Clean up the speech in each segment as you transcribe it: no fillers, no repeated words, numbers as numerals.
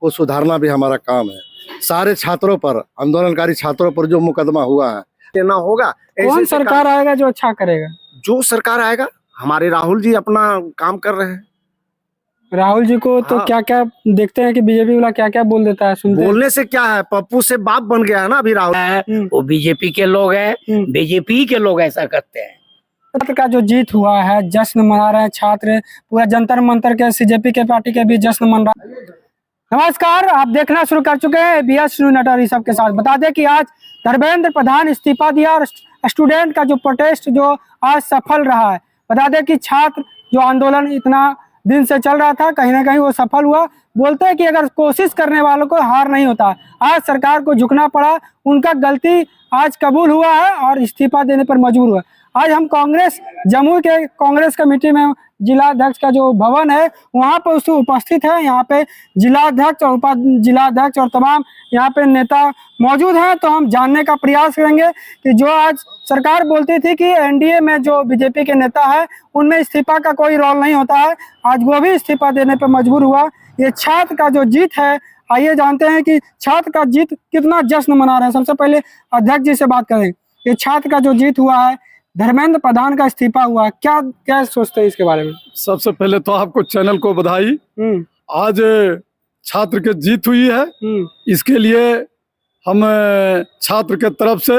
को सुधारना भी हमारा काम है। सारे छात्रों पर, आंदोलनकारी छात्रों पर जो मुकदमा हुआ है देना होगा। कौन सरकार आएगा जो अच्छा करेगा? जो सरकार आएगा, हमारे राहुल जी अपना काम कर रहे हैं। राहुल जी को तो हाँ। क्या क्या देखते हैं कि बीजेपी वाला क्या क्या बोल देता है, सुनते हैं। बोलने से क्या है, पप्पू से बाप बन गया है ना अभी राहुल। वो बीजेपी के लोग हैं, बीजेपी के लोग ऐसा करते हैं। छात्र का जो जीत हुआ है, जश्न मना रहे हैं छात्र, पूरा जंतर मंतर के सीजेपी के पार्टी के भी जश्न मन रहा है। नमस्कार, आप देखना शुरू कर चुके हैं BS न्यूज नटवर सबके साथ। बता दें कि आज धर्मेंद्र प्रधान इस्तीफा दिया और स्टूडेंट का जो प्रोटेस्ट जो आज सफल रहा है। बता दें कि छात्र जो आंदोलन इतना दिन से चल रहा था, कहीं ना कहीं वो सफल हुआ। बोलते हैं कि अगर कोशिश करने वालों को हार नहीं होता। आज सरकार को झुकना पड़ा, उनका गलती आज कबूल हुआ है और इस्तीफा देने पर मजबूर हुआ। आज हम कांग्रेस जमुई के कांग्रेस कमेटी में जिला अध्यक्ष का जो भवन है वहाँ पर उसको उपस्थित है। यहाँ पे जिलाध्यक्ष और उपाध्यक्ष और तमाम यहाँ पे नेता मौजूद हैं। तो हम जानने का प्रयास करेंगे कि जो आज सरकार बोलती थी कि एनडीए में जो बीजेपी के नेता है उनमें इस्तीफा का कोई रोल नहीं होता है, आज वो भी इस्तीफा देने पर मजबूर हुआ। ये छात्र का जो जीत है, आइए जानते हैं कि छात्र का जीत कितना जश्न मना रहे हैं। सबसे पहले अध्यक्ष जी से बात करें। ये छात्र का जो जीत हुआ है, धर्मेंद्र प्रधान का इस्तीफा हुआ, क्या क्या सोचते हैं इसके बारे में? सबसे पहले तो आपको चैनल को बधाई। आज छात्र की जीत हुई है, इसके लिए हम छात्र के तरफ से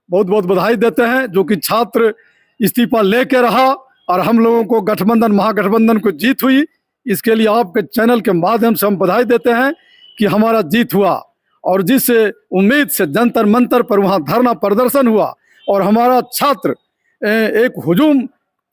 बहुत बहुत बधाई देते हैं। जो कि छात्र इस्तीफा लेके रहा और हम लोगों को गठबंधन महागठबंधन को जीत हुई, इसके लिए आपके चैनल के माध्यम से हम बधाई देते हैं कि हमारा जीत हुआ। और जिस उम्मीद से जंतर मंतर पर वहाँ धरना प्रदर्शन हुआ और हमारा छात्र एक हुजूम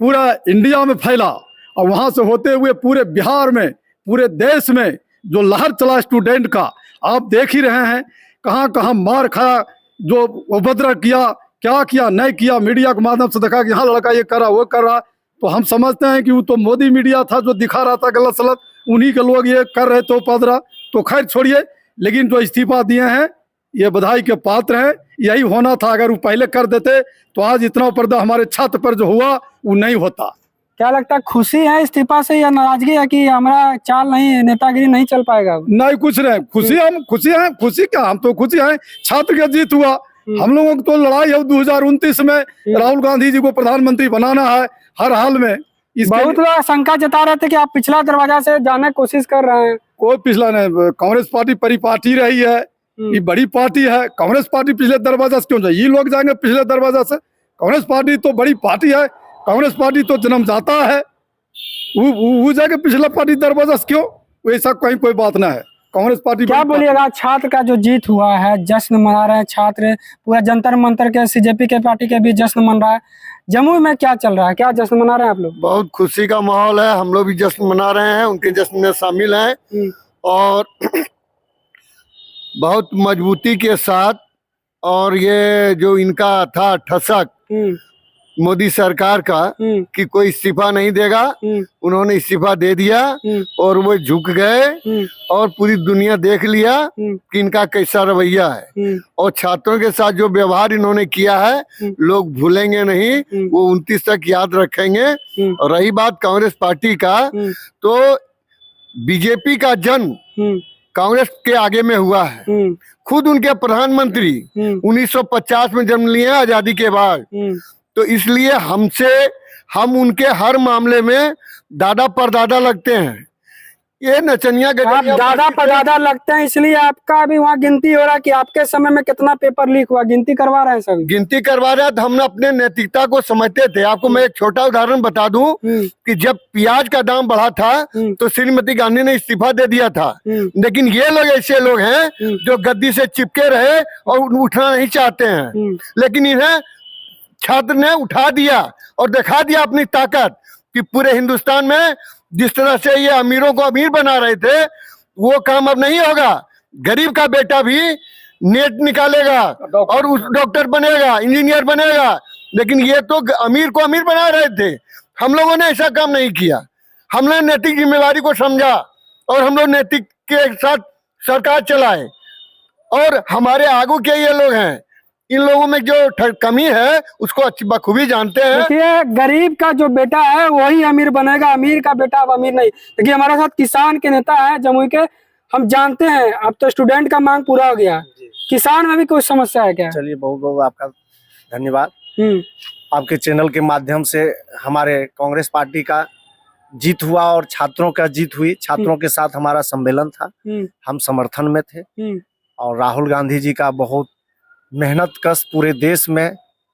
पूरा इंडिया में फैला और वहाँ से होते हुए पूरे बिहार में, पूरे देश में जो लहर चला स्टूडेंट का, आप देख ही रहे हैं कहाँ कहाँ मार खाया, जो उपद्रव किया, क्या किया नहीं किया। मीडिया के माध्यम से देखा कि यहाँ लड़का ये कर रहा वो कर रहा, तो हम समझते हैं कि वो तो मोदी मीडिया था जो दिखा रहा था गलत सलत, उन्हीं के लोग ये कर रहे तो उपद्रव। तो खैर छोड़िए, लेकिन जो इस्तीफा दिए हैं ये बधाई के पात्र हैं। यही होना था, अगर वो पहले कर देते तो आज इतना उपद्रव हमारे छात्र पर जो हुआ वो नहीं होता। क्या लगता है, खुशी है इस्तीफा से या नाराजगी है कि हमारा चाल नहीं, नेतागिरी नहीं चल पाएगा? नहीं, कुछ नहीं, खुशी हम खुशी हैं। खुशी क्या, हम तो खुशी हैं, छात्र का जीत हुआ। हम लोगों की तो लड़ाई है 2029 में राहुल गांधी जी को प्रधानमंत्री बनाना है हर हाल में। बहुत लोग शंका जता रहे थे कि आप पिछला दरवाजा से जाने की कोशिश कर रहे हैं। कोई पिछला नहीं, कांग्रेस पार्टी परिपाटी रही है, ये बड़ी पार्टी है। कांग्रेस पार्टी पिछले दरवाजा से क्यों जाए, ये लोग जाएंगे पिछले दरवाजा से? कांग्रेस पार्टी तो बड़ी पार्टी है, कांग्रेस पार्टी तो जन्मदाता है, वो जाके पिछला पार्टी दरवाजा से क्यों? वैसा कहीं कोई बात ना है। कांग्रेस पार्टी क्या बोलिएगा, छात्र का जो जीत हुआ है, जश्न मना रहे हैं छात्र, पूरा जंतर मंतर के सीजेपी के पार्टी के भी जश्न मन रहा है। जमुई में क्या चल रहा है, क्या जश्न मना रहे हैं आप लोग? बहुत खुशी का माहौल है, हम लोग भी जश्न मना रहे हैं, उनके जश्न में शामिल हैं और बहुत मजबूती के साथ। और ये जो इनका था ठसक मोदी सरकार का कि कोई इस्तीफा नहीं देगा, उन्होंने इस्तीफा दे दिया और वो झुक गए और पूरी दुनिया देख लिया कि इनका कैसा रवैया है। और छात्रों के साथ जो व्यवहार इन्होंने किया है लोग भूलेंगे नहीं, वो 29 तक याद रखेंगे। और रही बात कांग्रेस पार्टी का, तो बीजेपी का जन्म कांग्रेस के आगे में हुआ है। खुद उनके प्रधानमंत्री 1950 में जन्म लिए आजादी के बाद, तो इसलिए हम उनके हर मामले में दादा परदादा लगते हैं। ये नचनिया आप दादा परदादा लगते हैं, इसलिए आपका अभी वहाँ गिनती हो रहा है कि आपके समय में कितना पेपर लीक हुआ, गिनती करवा रहे हैं सभी। गिनती करवा रहे हैं, तो हम अपने नैतिकता को समझते थे। आपको मैं एक छोटा उदाहरण बता दूं कि जब प्याज का दाम बढ़ा था तो श्रीमती गांधी ने इस्तीफा दे दिया था। लेकिन ये लोग ऐसे लोग हैं जो गद्दी से चिपके रहे और उठना नहीं चाहते हैं, लेकिन इन्हें छात्र ने उठा दिया और दिखा दिया अपनी ताकत कि पूरे हिंदुस्तान में जिस तरह से ये अमीरों को अमीर बना रहे थे वो काम अब नहीं होगा। गरीब का बेटा भी नेट निकालेगा और उस डॉक्टर बनेगा, इंजीनियर बनेगा, लेकिन ये तो अमीर को अमीर बना रहे थे। हम लोगों ने ऐसा काम नहीं किया, हमने नैतिक जिम्मेवारी को समझा और हम लोग नैतिक के साथ सरकार चलाए। और हमारे आगू के ये लोग हैं, इन लोगों में जो कमी है उसको अच्छी बखूबी जानते हैं। देखिए, गरीब का जो बेटा है वही अमीर बनेगा, अमीर का बेटा अब अमीर नहीं। देखिए, हमारे साथ किसान के नेता है जमुई के, हम जानते हैं अब तो स्टूडेंट का मांग पूरा हो गया, किसान में भी कोई समस्या है क्या? चलिए, बहुत बहुत आपका धन्यवाद। आपके चैनल के माध्यम से हमारे कांग्रेस पार्टी का जीत हुआ और छात्रों का जीत हुई। छात्रों के साथ हमारा सम्मेलन था, हम समर्थन में थे। और राहुल गांधी जी का बहुत मेहनत कश पूरे देश में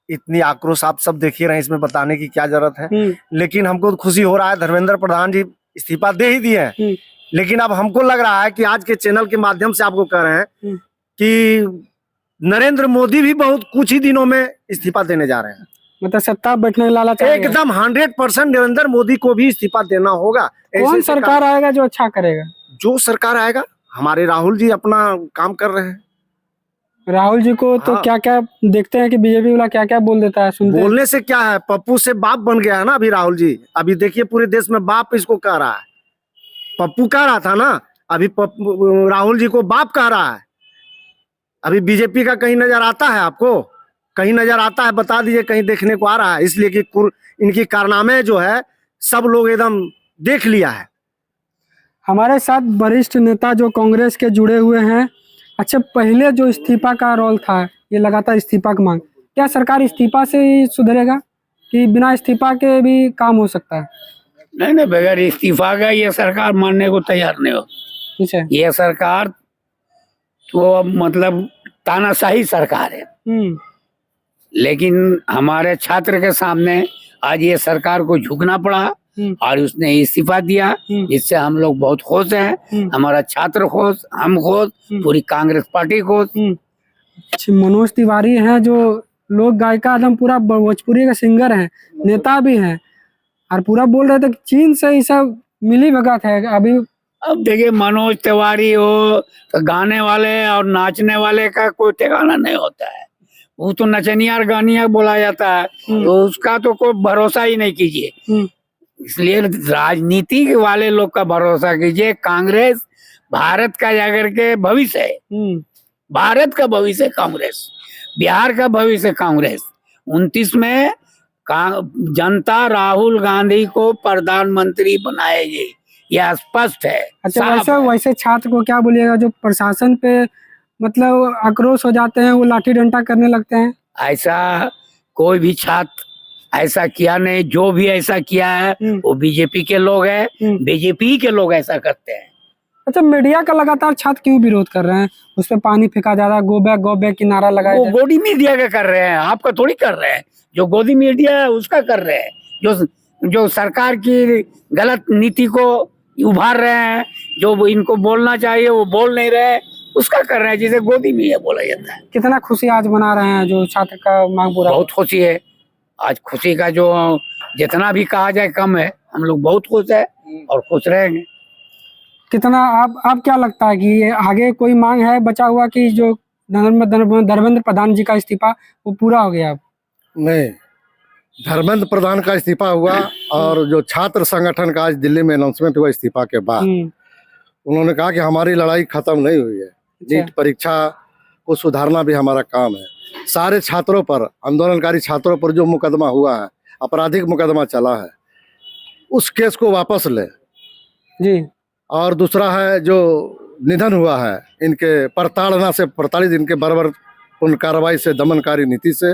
इतनी आक्रोश आप सब देख ही रहे हैं, इसमें बताने की क्या जरूरत है। लेकिन हमको खुशी हो रहा है, धर्मेंद्र प्रधान जी इस्तीफा दे ही दिए हैं। लेकिन अब हमको लग रहा है कि आज के चैनल के माध्यम से आपको कह रहे हैं कि नरेंद्र मोदी भी बहुत कुछ ही दिनों में इस्तीफा देने जा रहे हैं। मतलब सत्ता बैठने का लालच है। एकदम 100% नरेंद्र मोदी को भी इस्तीफा देना होगा। कौन सरकार आएगा जो अच्छा करेगा? जो सरकार आएगा, हमारे राहुल जी अपना काम कर रहे हैं। राहुल जी को तो हाँ। क्या क्या देखते हैं कि बीजेपी वाला क्या क्या बोल देता है, सुनते हैं। बोलने से क्या है, पप्पू से बाप बन गया है ना अभी राहुल जी। अभी देखिए पूरे देश में बाप इसको कह रहा है। पप्पू कह रहा था ना, अभी राहुल जी को बाप कह रहा है। अभी बीजेपी का कहीं नजर आता है आपको? कहीं नजर आता है? बता दीजिए कहीं देखने को आ रहा है? इसलिए कि इनकी कारनामे जो है सब लोग एकदम देख लिया है। हमारे साथ वरिष्ठ नेता जो कांग्रेस के जुड़े हुए हैं। अच्छा, पहले जो इस्तीफा का रोल था, ये लगातार इस्तीफा की मांग, क्या सरकार इस्तीफा से ही सुधरेगा कि बिना इस्तीफा के भी काम हो सकता है? नहीं, बगैर इस्तीफा का ये सरकार मानने को तैयार नहीं हो। ठीक है। ये सरकार तो मतलब तानाशाही सरकार है। लेकिन हमारे छात्र के सामने आज ये सरकार को झुकना पड़ा और उसने इस्तीफा दिया, जिससे हम लोग बहुत खुश हैं। हमारा छात्र खुश, हम खुश, पूरी कांग्रेस पार्टी खुश। मनोज तिवारी हैं जो लोक गायिका, एकदम पूरा भोजपुरी का सिंगर है, नेता भी हैं, और पूरा बोल रहे थे कि चीन से ही सब मिली भगत है। अभी अब देखिए, मनोज तिवारी हो तो गाने वाले और नाचने वाले का कोई ठिकाना नहीं होता है। वो तो नचनिया और गानिया बोला जाता है, तो उसका तो कोई भरोसा ही नहीं कीजिए। इसलिए राजनीति वाले लोग का भरोसा कीजिए। कांग्रेस भारत का जाकर के भविष्य है। भारत का भविष्य कांग्रेस, बिहार का भविष्य कांग्रेस। 29 में जनता राहुल गांधी को प्रधानमंत्री बनाएगी, यह स्पष्ट है। अच्छा, वैसे छात्र को क्या बोलिएगा जो प्रशासन पे मतलब आक्रोश हो जाते हैं, वो लाठी डंडा करने लगते हैं? ऐसा कोई भी छात्र ऐसा किया नहीं। जो भी ऐसा किया है वो बीजेपी के लोग हैं, बीजेपी के लोग ऐसा करते हैं। अच्छा, मीडिया का लगातार छात्र क्यों विरोध कर रहे हैं? उस पर पानी फेंका जा रहा है, गो बैक की नारा लगाया वो गोदी मीडिया का कर रहे हैं, आपका थोड़ी कर रहे हैं। जो गोदी मीडिया है उसका कर रहे हैं। जो सरकार की गलत नीति को उभार रहे हैं, जो इनको बोलना चाहिए वो बोल नहीं रहे, उसका कर रहे हैं, जिसे गोदी मीडिया बोला जाता है। कितना खुशी आज मना रहे हैं जो छात्र का मांग पूरा? बहुत खुशी है आज। खुशी का जो जितना भी कहा जाए कम है। हम लोग बहुत खुश है और खुश रहेंगे। कितना आप क्या लगता है कि ये आगे कोई मांग है बचा हुआ कि जो धर्मेंद्र प्रधान जी का इस्तीफा वो पूरा हो गया? नहीं, धर्मेंद्र प्रधान का इस्तीफा हुआ और जो छात्र संगठन का आज दिल्ली में अनाउंसमेंट हुआ इस्तीफा के बाद, उन्होंने कहा कि हमारी लड़ाई खत्म नहीं हुई है। नीट परीक्षा को सुधारना भी हमारा काम है। सारे छात्रों पर, आंदोलनकारी छात्रों पर जो मुकदमा हुआ है, आपराधिक मुकदमा चला है, उस केस को वापस ले जी। और दूसरा है जो निधन हुआ है इनके प्रताड़ना से, प्रताड़ित इनके बर्बर उन कार्रवाई से, दमनकारी नीति से,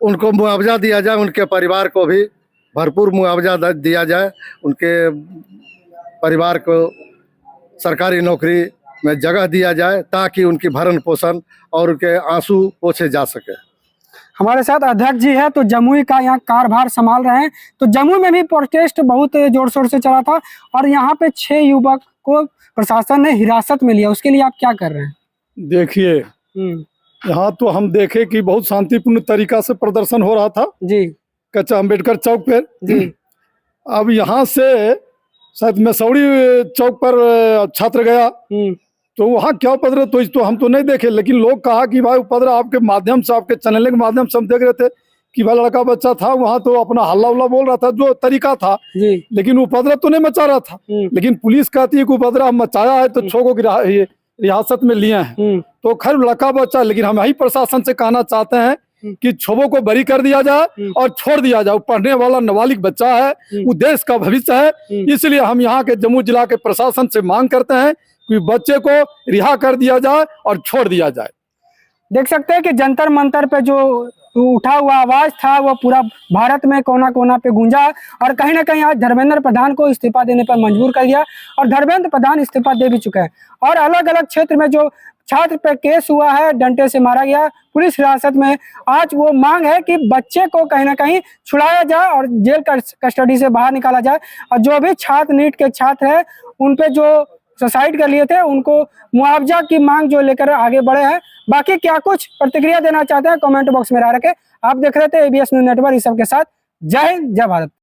उनको मुआवजा दिया जाए। उनके परिवार को भी भरपूर मुआवजा दिया जाए। उनके परिवार को सरकारी नौकरी में जगह दिया जाए ताकि उनकी भरण पोषण और उनके आंसू पोंछे जा सके। हमारे साथ अध्यक्ष जी है, तो जमुई का यहाँ कार्यभार संभाल रहे हैं। तो जमुई में भी प्रोटेस्ट बहुत जोर शोर से चला था और यहाँ पे 6 युवक को प्रशासन ने हिरासत में लिया। उसके लिए आप क्या कर रहे हैं? देखिए, यहाँ तो हम देखे कि बहुत शांतिपूर्ण तरीका से प्रदर्शन हो रहा था जी, कच्चा अम्बेडकर चौक पर जी। अब यहाँ से शायद मसौड़ी चौक पर छात्र गया तो वहाँ क्या उपद्रव तो हम तो नहीं देखे, लेकिन लोग कहा कि भाई उपद्रव आपके माध्यम से, आपके चैनल के माध्यम से हम देख रहे थे कि भाई लड़का बच्चा था वहाँ तो अपना हल्ला उल्ला बोल रहा था, जो तरीका था जी। लेकिन उपद्रव तो नहीं मचा रहा था। लेकिन पुलिस कहती है कि उपद्रव मचाया है तो 6 को रियासत में लिए हैं। तो खैर लड़का बच्चा, लेकिन हम यही प्रशासन से कहना चाहते हैं कि 6 को बरी कर दिया जाए और छोड़ दिया जाए। पढ़ने वाला नाबालिग बच्चा है, वो देश का भविष्य है। इसलिए हम यहाँ के जम्मू जिला के प्रशासन से मांग करते हैं कि बच्चे को रिहा कर दिया जाए और छोड़ दिया जाए। देख सकते हैं कि जंतर मंतर पे जो उठा हुआ आवाज था वो पूरा भारत में कोना कोना पे गूंजा और कहीं ना कहीं आज धर्मेंद्र प्रधान को इस्तीफा देने पर मजबूर कर दिया और धर्मेंद्र प्रधान इस्तीफा दे भी चुके हैं। और अलग अलग क्षेत्र में जो छात्र पे केस हुआ है, डंडे से मारा गया पुलिस हिरासत में, आज वो मांग है कि बच्चे को कहीं ना कहीं छुड़ाया जाए और जेल कस्टडी से बाहर निकाला जाए और जो भी छात्र नीट के छात्र है उन पे जो सुसाइड कर लिए थे उनको मुआवजा की मांग जो लेकर आगे बढ़े हैं। बाकी क्या कुछ प्रतिक्रिया देना चाहते हैं कमेंट बॉक्स में रखे। आप देख रहे थे एबीएस न्यूज नेटवर्क इस सब के साथ। जय हिंद, जय भारत।